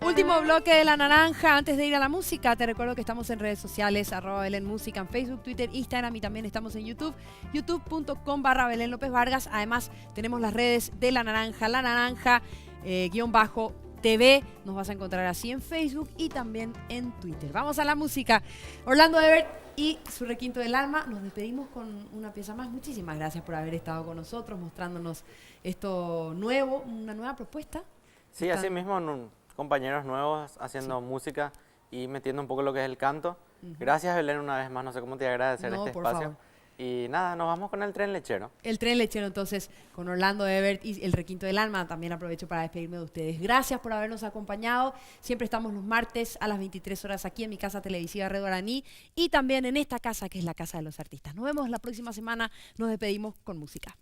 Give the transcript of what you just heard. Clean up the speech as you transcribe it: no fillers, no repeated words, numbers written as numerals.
Último bloque de La Naranja. Antes de ir a la música, te recuerdo que estamos en redes sociales, @Belén Música, en Facebook, Twitter, Instagram y también estamos en YouTube, youtube.com/Belén López Vargas. Además, tenemos las redes de La Naranja, _TV. Nos vas a encontrar así en Facebook y también en Twitter. Vamos a la música. Orlando Ebert y su Requinto del Alma. Nos despedimos con una pieza más. Muchísimas gracias por haber estado con nosotros, mostrándonos esto nuevo, una nueva propuesta. Sí, así mismo, compañeros nuevos haciendo música y metiendo un poco lo que es el canto. Gracias, Belén, una vez más. No sé cómo te voy a agradecer este espacio. Favor. Y nada, nos vamos con el Tren Lechero. El Tren Lechero, entonces, con Orlando Ebert y el Requinto del Alma. También aprovecho para despedirme de ustedes. Gracias por habernos acompañado. Siempre estamos los martes a las 23 horas aquí en mi casa televisiva Red Guaraní y también en esta casa que es la Casa de los Artistas. Nos vemos la próxima semana. Nos despedimos con música.